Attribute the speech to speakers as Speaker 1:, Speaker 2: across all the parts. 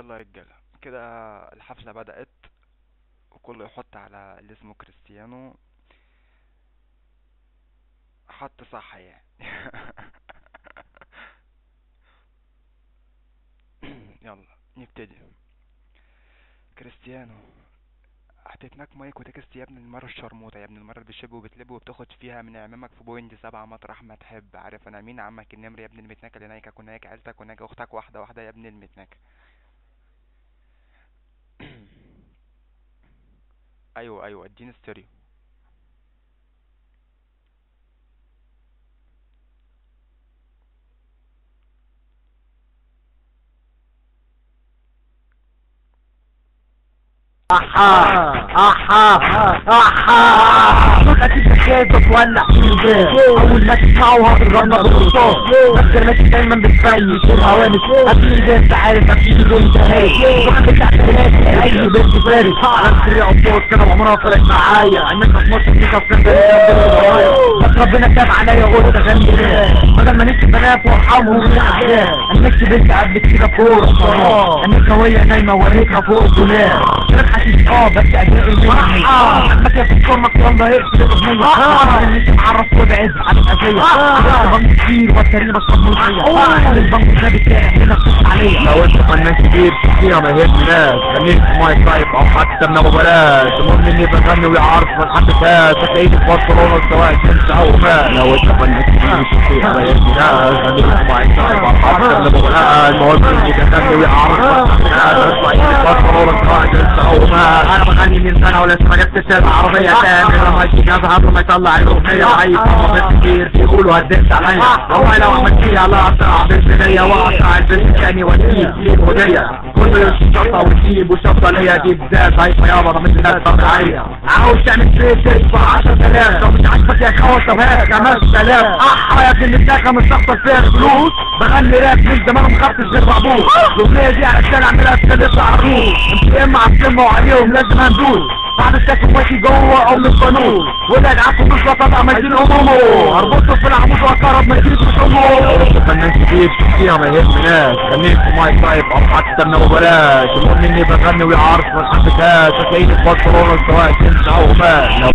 Speaker 1: يلا يا رجالة كده. الحفلة بدأت وكله يحط على اللي اسمه كريستيانو. حط صح يعني. يلا نبتدي. كريستيانو، هتتنك مايك وتكست يا ابن المرة الشرموطة، يا ابن المرة اللي بتشب وبتلب وبتاخد فيها من عمامك في بوينت 7 مطرح ما تحب. عارف انا مين؟ عمك النمر يا ابن المتناكة اللي نايكك ونايك عيلتك ونايك اختك واحدة واحدة يا ابن المتناكة. ايوه ايوه اديني ستيريو.
Speaker 2: احا احا احا صوتك الدخان بتولع في الباب اول ما تسمعه هتتغمض بالصوت فاكر ماشي دايما بتفيش الهوامش اكيد انت عارف اكيد انت هاي صوتك بتاعت الناس اي بنت فارس على سريع الصوت كده وعمرها طلعت معايا عينك 12 دي كفين بس ربنا كتب عليا قلت اغني بدل ما نكتب بنات وارحمهم من الاحزان انا نكتب بنت قبل كده فوق الصراط انا هوية نايمة وريتها فوق الدولاب بس اجاء المعنى حبك يا فكرمك يلا اقفل الاغنية اللي انت معرف وابعد عن الاذية بنك كتير والتاريخ بصمت ملحية البنك ده بتاعي هنا بتصل عليا
Speaker 3: لو انت فنان كبير فيها ما هيش ناس خليك في مايك لايف او حتى من ابو بلاش المهم اني بغني ويعرف ما تحدثهاش هتلاقيني في بطلون سواء كنت او ما لو انت فنان كبير فيها ما هيش ناس خليك في مايك لايف او حتى من ابو بلاش المهم اني بغني ويعرف ما تحدثهاش هتلاقيني في بطلون سواء كنت او ما انا بغني من سنه ولسه ما جبتش العربيه تاني لما يجي قبل ما يطلع الاغنيه وعيب كتير بيقولوا هديت عليا والله لو عملت فيها لا اقطع بالبنيه واقطع البنت الثاني واسيب هديه كل شطه وتجيب وشطه ليا دي بذات هايفه يابا انا مش ناس طبيعيه عاوز تعمل فيه تدفع 10000 لو مش عاجبك يا خوا طب هات 5000 احا يا ابن الداخل مش هخسر فيها فلوس بغني راب من زمان وما خدتش غير بعبوط الاغنيه دي علشان اعملها تكلف عروض انت يا اما عالسمه وعليهم لازم هندوس بعد الساكن ماشي جوه او من القانون ولا ادعكم مش وطبع ماشيين امومه هربطه في العمود واقرب ما يجيش مش امه فنان كبير فيها ما يهمناش خليك في مايك لايف او حتى من ابو بلاش المهم اني بغني ويعرف ما تحدثهاش هتلاقيني في بطلون سواء كنت او ما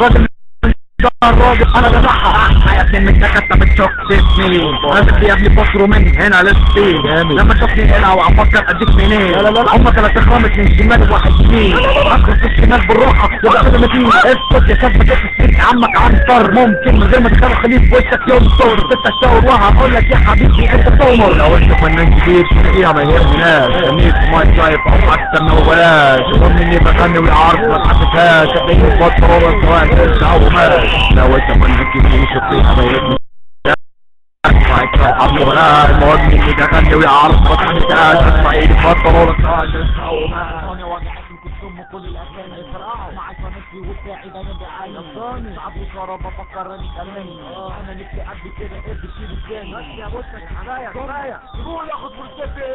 Speaker 3: راجل الراجل انا بصحى يا ابني المتكتة بتشوك اسمي لازم يا ابني بصروا من هنا للصين لما تشوفني هنا وافكر اديك منين هم 3 خرامت من شمال وواحد يمين ادخل في الشمال بالروحة وبعد ما تيجي اسكت يا شاب تسكت عمك عنتر ممكن من غير ما تخلي خليل في وشك ينطر 6 شهور وهقول لك يا حبيبي انت تؤمر لو انت فنان كبير فيها ما يهمناش خليك في مايك لايف او حتى من بلاش المهم اني بغني ويعرف ما تحدثهاش هتلاقيني في بطلون سواء كنت او ما لو انت فنان كبير فيها ما يهمناش مايك لايف المهم اني بغني ويعرف ما تحدثهاش هتلاقيني في بطلون سواء كنت او ما كل الاغاني يفرقعوا مع فانتي وبتاعي ده انا بعاني يفضاني ساعات وشرب بفكر اني كلامي انا نفسي قد كده ايه بشيل الثاني بس يا بصك كفايه كفايه قول ياخد فرصتي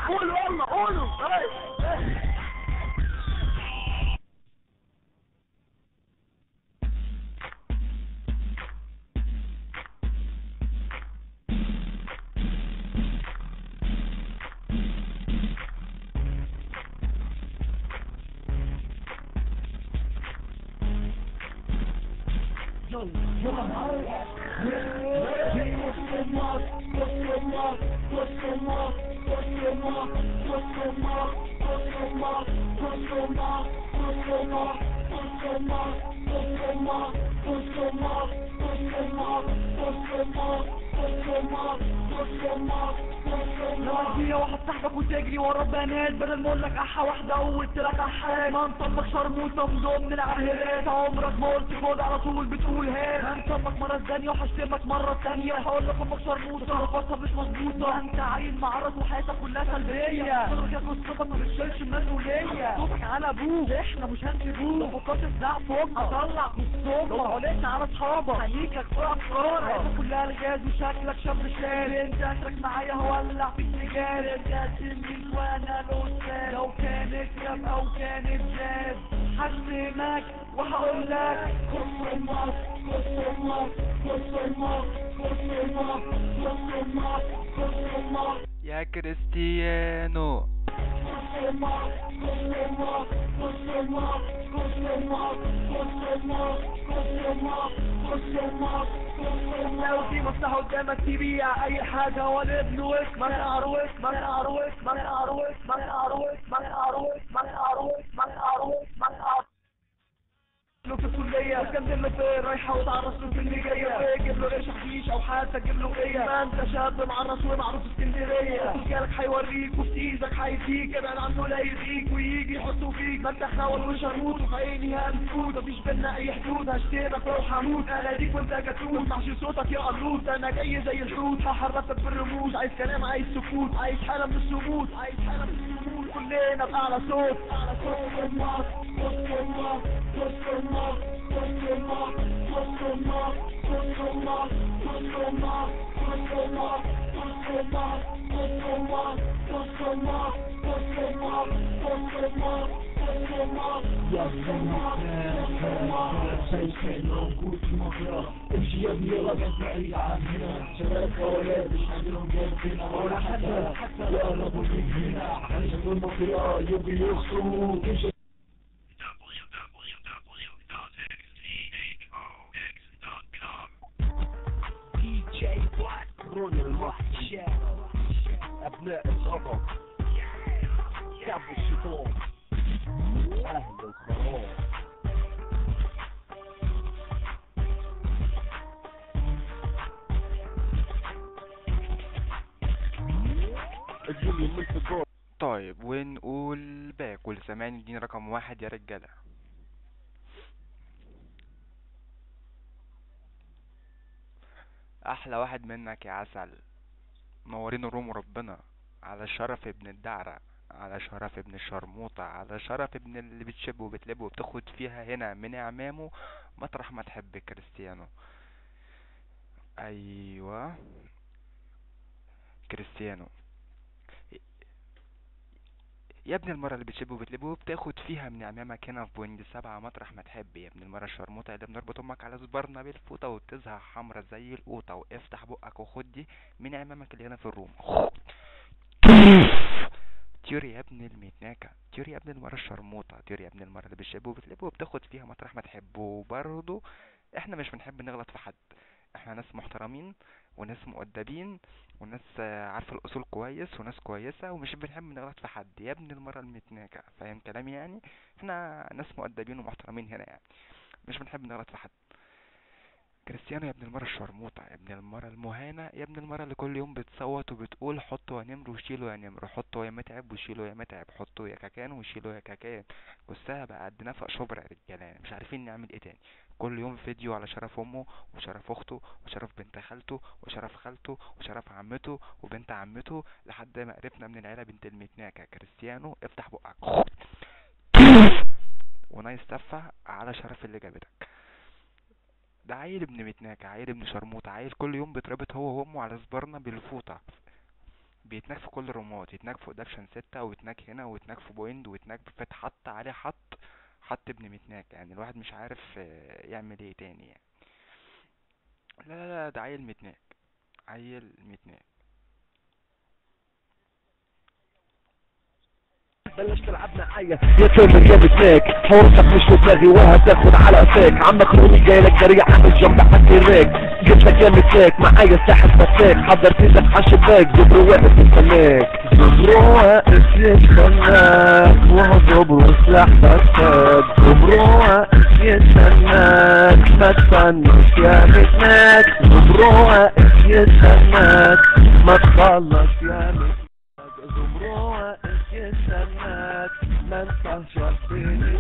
Speaker 3: قولوا يلا قولوا
Speaker 2: لو واحد صاحبك وتجري ورا البنات بدل ما اقول لك احا واحده قلت لك احا ما انطبق شرموطه من ضمن العهرات عمرك ما قلت خد على طول بتقول هات هنطبق مره ثانيه وهشتمك مره ثانيه هقول لك امك شرموطه رفضتها مش مظبوطه انت عيل معرض وحياتك كلها سلبيه كل قصتك ما بتشيلش المسؤوليه صوتك على ابوك احنا مش هنسيبوك لو فكرت تزعق فوق هطلع بالصوت لو علقنا على اصحابك هنيكك في افكارك حياتك كلها الغاز وشكلك شاب شاب انت اخرك معايا هولع في السجاير انت تلميذ وانا الاستاذ لو كانت راب او كانت جاز هشتمك وهقول لك كسر الماس كسر الماس كسر الماس كسر الماس كسر الماس كسر الماس
Speaker 1: يا كريستيانو
Speaker 2: كسر الماس كسر الماس كسر الماس كسر الماس كسر الماس كسر الماس كسر الماس لو في مصلحة قدامك تبيع اي حاجة ولا ابنه اسمك اروس من اروس من اروس من اروس من اروس من اروس من اروس من اروس له في الكلية كمل له فين رايحة وتعرس له في اللي جاية جيب له قرش حشيش او حتى تجيب له غية ما انت شاب معرس ومعروف اسكندرية رجالك هيوريك وفي ايدك هيديك ابعد عنه لا يرضيك ويجي يحطه فيك ما انت خاول وشرموط وفي عيني همسكوت مفيش بينا اي حدود هشتمك لو هموت اناديك وانت جاتوت ماسمعش صوتك يا قلوط انا جاي زي الحوت هحركك بالرموز عايز كلام عايز سكوت عايز حالة من الثبوت عايز حالة من الثبوت كلنا بأعلى صوت أعلى صوت الماس كسر الماس كسر الماس كسر الماس كسر الماس كسر الماس كسر الماس كسر الماس كسر الماس كسر الماس كسر الماس كسر الماس كسر الماس كسر الماس يا زلمة سيسي موجود في المنطقة امشي يا ابني يلا جنب بعيد عننا شباب خوالات مش عندهم جنبنا ولا حتى يقربوا من هنا عايشين في المنطقة يبقوا يوصلوا تمشي رون المحشى أبناء الغضب كعب الشيطان أهل الخراب
Speaker 1: طيب ونقول باكل سامعني اديني رقم 1 يا رجالة. احلى واحد منك يا عسل، منورين الروم وربنا، على شرف ابن الدعرة، على شرف ابن الشرموطة، على شرف ابن اللي بتشب وبتلب وبتاخد فيها هنا من اعمامه مطرح ما تحب كريستيانو. ايوه كريستيانو يا ابن المرة اللي بتشب وبتلب وبتاخد فيها من اعمامك هنا في بوينت 7 مطرح ما تحب، يا ابن المرة الشرموطة اللي بنربط امك على زبرنا بالفوطة وبتزهق حمرا زي القوطة، وافتح بقك وخد دي من اعمامك اللي هنا في الروم. تيوري يا ابن المتناكة، تيوري يا ابن المرة الشرموطة، تيوري يا ابن المرة اللي بتشب وبتلب وبتاخد فيها مطرح ما تحب. وبرضه احنا مش بنحب نغلط في حد، احنا ناس محترمين وناس مؤدبين وناس عارفه الاصول كويس وناس كويسه ومش بنحب نغلط في حد يا ابن المره المتناكه، فاهم كلامي؟ يعني احنا ناس مؤدبين ومحترمين هنا، يعني مش بنحب نغلط في حد. كريستيانو يا ابن المره الشرموطه، يا ابن المره المهانه، يا ابن المره اللي كل يوم بتصوت وبتقول حطوا يا نمر وشيلوا يا نمر، حطوا يا متعب وشيلوا يا متعب، حطوا يا كاكان وشيلوا يا كاكان. بصها بقى قد نفق شبر يا رجاله، مش عارفين نعمل ايه تاني. كل يوم فيديو على شرف امه وشرف اخته وشرف بنت خالته وشرف خالته وشرف عمته وبنت عمته لحد ما قرفنا من العيله بنت المتناكه. كريستيانو افتح بقك ونايس تفه على شرف اللي جابتك. ده عيل ابن متناكه، عيل ابن شرموطه، عيل كل يوم بيتربط هو وامه على زبرنا بالفوطه، بيتناك في كل الرومات، يتناك في ادابشن 6 ويتناك هنا ويتناك في بويند ويتناك بفت حط عليه حط ابن متناك. يعني الواحد مش عارف يعمل ايه تاني يعني. لا ده عيل متناك، عيل متناك.
Speaker 2: بلاش تلعب معايا يا تامر يا بتناك، حورتك مش في دماغي وهتاخد على قفاك، عمك روني جايلك جريع عامل جنب حد الراك، جبتك يا متناك معايا ساحل فتاك، حضرت لك عالشباك دبرو واقف يستناك، دبرو واقف يستناك وهو دبرو سلاح فتاك، دبرو واقف يستناك ما تفنش يا متناك، دبرو واقف يستناك ما تخلص يا مساك زمروها انكسرناك ما انت شايفيني.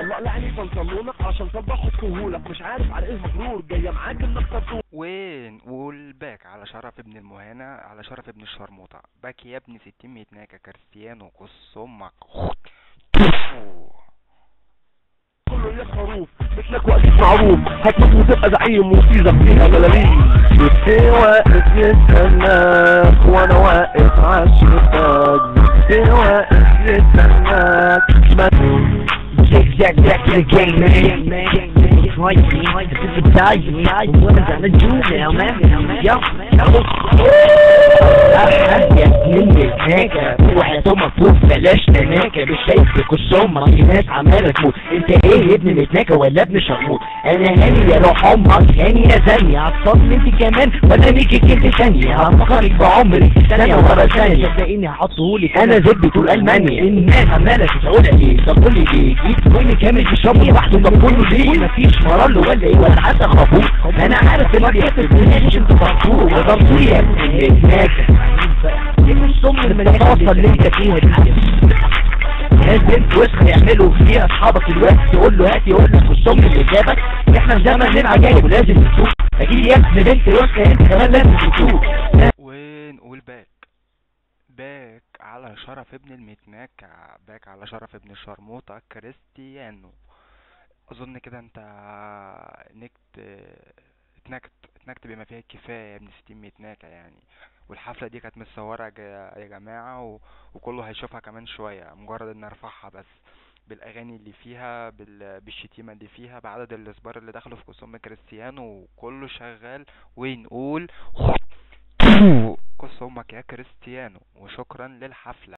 Speaker 2: يلا قلعني بنطلونك عشان صبح طهولك، مش عارف على ايه مغرور جايه معاك انك تطول.
Speaker 1: وين قول باك على شرف ابن المهانة، على شرف ابن الشرموطة، باك يا ابن 60 متناكة كريستيانو قص امك.
Speaker 2: كله يا خروف مثلك وقت معروف، هتموت وتبقى زعيم وفيزك فيها بلالين. كنت واقف يستناك وانا واقف عالشباك، كنت واقف يستناك Zigzag back to the game, man. Right, this is a dive. What is that to do now, man? Yo, مني الحاجة روح مفروض بلاش تناكة، مش شايفك الصمة في ناس عمالة تموت. انت ايه يا ابن متناكة ولا ابن شرموط؟ انا هاني يا روح امك، هاني يا ثانية هتصدم انت كمان ولا ميكي كنت ثانية؟ هفكرك بعمري ثانية ورا ثانية، صدقيني هحطهولك انا زبدة طول المانيا. الناس عمالة تسألها ليه؟ طب قولي ليه؟ جيت كوين كامل بيشربوا لوحده، طب كله ليه؟ مفيش مرار ولا ايه ولا حتى خافوه؟ انا عارف ان بيحصل مش انتوا فرطوه وضربوه يا ابن المتناكة. الصم من الفاصل اللي انت فيها دي ناس بنت وسخة يعملوا فيها اصحابك الوقت، تقول له هات يقول لك الصم اللي جابك. احنا في زمن العجايب ولازم نشوف، اكيد يا ابن بنت وسخة انت كمان لازم تشوف.
Speaker 1: وين قول باك باك على شرف ابن المتناكة، باك على شرف ابن الشرموطة كريستيانو. اظن كده انت اتنكت بما فيه الكفاية يا ابن 60 متناكة يعني. والحفلة دي كانت متصورة يا جماعة وكله هيشوفها كمان شوية، مجرد ان ارفعها بس بالاغاني اللي فيها بالشتيمة اللي فيها بعدد الاسبار اللي دخلوا في قسم كريستيانو وكله شغال. ونقول قص امك يا كريستيانو، وشكرا للحفلة.